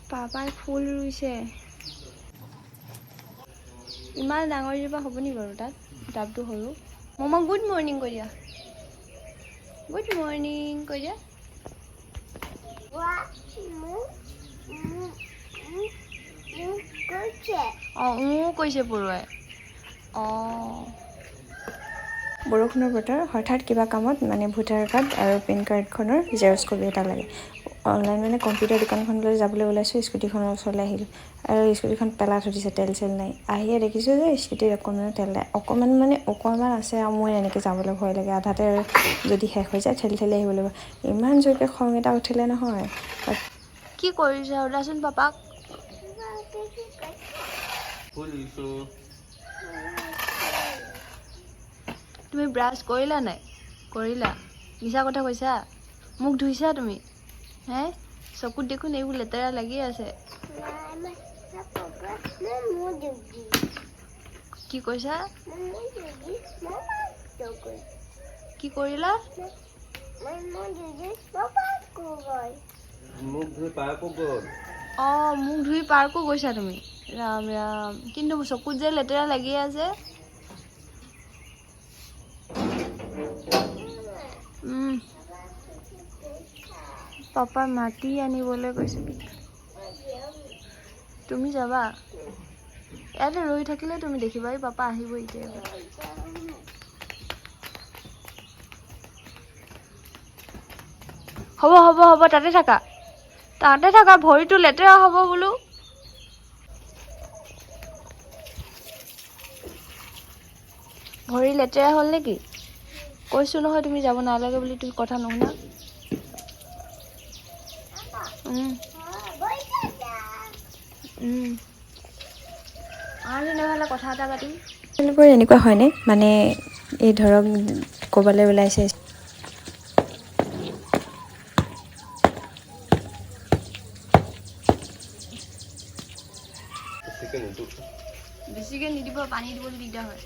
পাপাই ফুল ৰুইছে ইমান ডাঙৰ জোপা হ'ব নি বাৰু তাত টাবটো সৰু মমা গুড মৰ্ণিং কৈ দিয়া গুড মৰ্ণিং কৈ দিয়া কৈছে পৰুৱাই বৰষুণৰ বতৰ হঠাৎ কিবা কামত মানে ভোটাৰ কাৰ্ড আৰু পেন কাৰ্ডখনৰ জেৰক্স কপি এটা লাগে অনলাইন মানে কম্পিউটাৰ দোকানখনলৈ যাবলৈ ওলাইছোঁ স্কুটিখনৰ ওচৰলৈ আহিলোঁ আৰু স্কুটিখন পেলাই থৈ দিছে তেল চেল নাই আহিয়ে দেখিছোঁ যে স্কুটিত অকণমান তেল নাই অকণমান আছে আৰু মোৰ এনেকৈ যাবলৈ ভয় লাগে আধাতে যদি শেষ হৈ যায় ঠেলি ঠেলি আহিব লাগিব ইমান জোৰকৈ খং এটা উঠিলে নহয় কি কৰিছে সুধাচোন পাপাক তুমি ব্ৰাছ কৰিলা নাই কৰিলা মিছা কথা কৈছা মুখ ধুইছা তুমি হে চকুত দেখোন এইবোৰ লেতেৰা লাগি আছে কি কৈছা কি কৰিলা মুখ ধুই পাৰ্কো গৈছা তুমি ৰাম ৰাম কিন্তু চকুত যে লেতেৰা লাগি আছে পাপা মাটি আনিবলৈ কৈছে তুমি যাবা ইয়াতে ৰৈ থাকিলে তুমি দেখিবা এই পাপা আহিব এতিয়া হ'ব হ'ব হ'ব তাতে থাকা ভৰিটো লেতেৰা হ'ব বোলো ভৰি লেতেৰা হ'ল নেকি কৈছো নহয় তুমি যাব নালাগে বুলি তুমি কথা নুশুনা কথা এটা পাতিম এনেকুৱা হয়নে মানে এই ধৰক ক'বলৈ ওলাইছে বেছিকৈ নিদিব পানী দিবলৈ দিগদাৰ হয়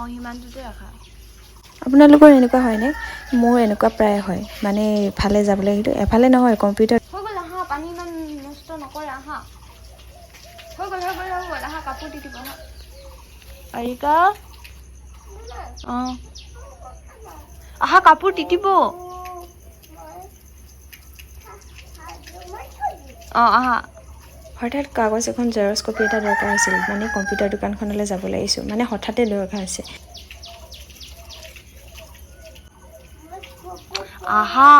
সিমানটোতে ৰাখা আপোনালোকৰ এনেকুৱা হয়নে মোৰ এনেকুৱা প্ৰায় হয় মানে এফালে যাবলৈ সেইটো এফালে নহয় কম্পিউটাৰ হৈ গ'ল আহা পানী ইমান নষ্ট নকৰে আহা হৈ গ'ল আহা কাপোৰ দি দিব আহা আৰিকা আহা কাপোৰ তিতিব আহা হঠাৎ কাগজ এখন জেৰক্স কপি এটা দৰকাৰ হৈছিল মানে কম্পিউটাৰ দোকানখনলৈ যাব লাগিছোঁ মানে হঠাতে দৰকাৰ হৈছে আহা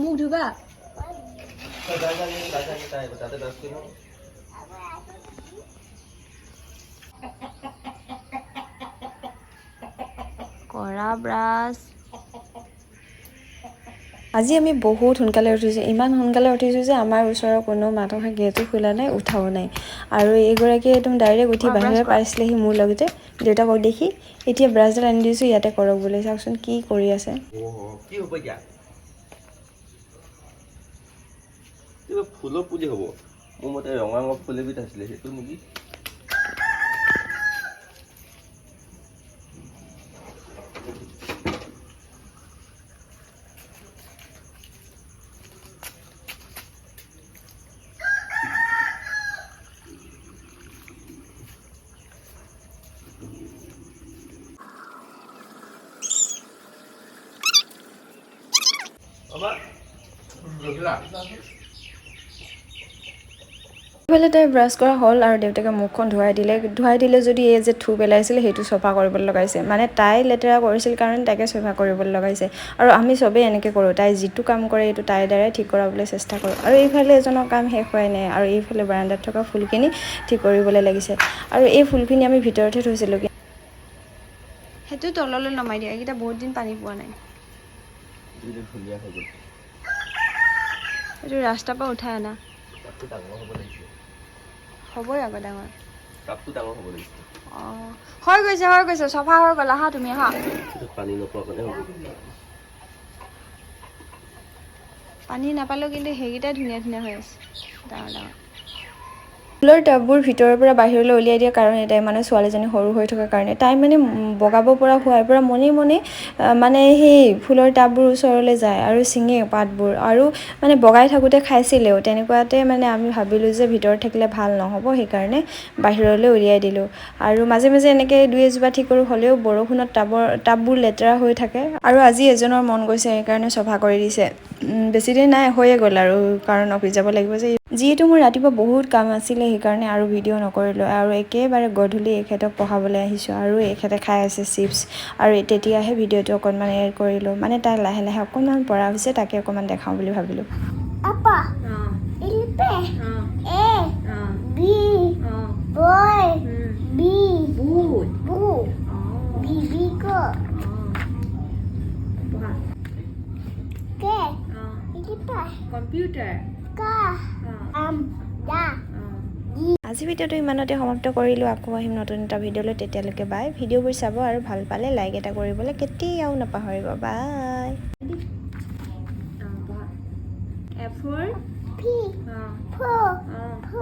মুখ ধুবা কৰা ব্ৰাছ আজি আমি বহুত সোনকালে উঠিছোঁ ইমান সোনকালে উঠিছোঁ যে আমাৰ ওচৰৰ কোনো মানুহে গেটো খোলা নাই উঠাও নাই আৰু এইগৰাকীয়ে একদম ডাইৰেক্ট উঠি বাহিৰলৈ পাইছিলেহি মোৰ লগতে দেউতাকক দেখি এতিয়া ব্ৰাছডাল আনি দিছোঁ ইয়াতে কৰক বুলি চাওকচোন কি কৰি আছে ফুলৰ পুলি হ'ব মোৰ মতে ৰঙা ফুল এবিধ আছিলে সেইটো নেকি এইফালে তাই ব্ৰাছ কৰা হ'ল আৰু দেউতাকে মুখখন ধুৱাই দিলে যদি এই যে থু পেলাইছিলে সেইটো চফা কৰিবলৈ লগাইছে মানে তাই লেতেৰা কৰিছিল কাৰণে তাইকে চফা কৰিবলৈ লগাইছে আৰু আমি চবেই এনেকৈ কৰোঁ তাই যিটো কাম কৰে এইটো তাইৰ দ্বাৰাই ঠিক কৰাবলৈ চেষ্টা কৰোঁ আৰু এইফালে এজনৰ কাম শেষ হোৱাই নাই আৰু এইফালে বাৰান্দাত থকা ফুলখিনি ঠিক কৰিবলৈ লাগিছে আৰু এই ফুলখিনি আমি ভিতৰতহে থৈছিলোঁ সেইটো তললৈ নমাই দিয়া এইকেইটা বহুত দিন পানী পোৱা নাই এইটো ৰাস্তাৰ পৰা উঠাই আনা হ'বই আকৌ ডাঙৰ হৈ গৈছে চফা হৈ গ'ল আহা তুমি আহা পানী নাপালেও কিন্তু সেইকেইটাই ধুনীয়া হৈ আছে ফুলৰ টাববোৰ ভিতৰৰ পৰা বাহিৰলৈ উলিয়াই দিয়া কাৰণ এটাই মানে ছোৱালীজনী সৰু হৈ থকাৰ কাৰণে তাই মানে বগাব পৰা হোৱাৰ পৰা মনে মনে মানে সেই ফুলৰ টাববোৰ ওচৰলৈ যায় আৰু ছিঙে পাতবোৰ আৰু মানে বগাই থাকোঁতে খাইছিলেও তেনেকুৱাতে মানে আমি ভাবিলোঁ যে ভিতৰত থাকিলে ভাল নহ'ব সেইকাৰণে বাহিৰলৈ উলিয়াই দিলোঁ আৰু মাজে মাজে এনেকৈ দুই এজোপা ঠিক কৰোঁ হ'লেও বৰষুণত টাববোৰ লেতেৰা হৈ থাকে আৰু আজি এজনৰ মন গৈছে সেইকাৰণে চফা কৰি দিছে বেছিদিন নাই হৈয়ে গ'ল আৰু কাৰণ অফিচ যাব লাগিব যে যিহেতু মোৰ ৰাতিপুৱা বহুত কাম আছিলে সেইকাৰণে আৰু ভিডিঅ' নকৰিলোঁ আৰু একেবাৰে গধূলি এখেতক পঢ়াবলৈ আহিছোঁ আৰু এখেতে খাই আছে চিপছ আৰু তেতিয়াহে ভিডিঅ'টো অকণমান এড কৰিলোঁ মানে তাই লাহে লাহে অকণমান পৰা হৈছে তাকে অকণমান দেখাওঁ বুলি ভাবিলোঁ Apa? Ilpe. A. B. Boy. B. Boot. Boot. B. Biko. K. Ilpe. Computer. K. Da. আজি ভিডিঅ'টো ইমানতে সমাপ্ত কৰিলোঁ আকৌ আহিম নতুন এটা ভিডিঅ'লৈ তেতিয়ালৈকে বাই ভিডিঅ'বোৰ চাব আৰু ভাল পালে লাইক এটা কৰিবলৈ কেতিয়াও নাপাহৰিব বাই F for P. P. P.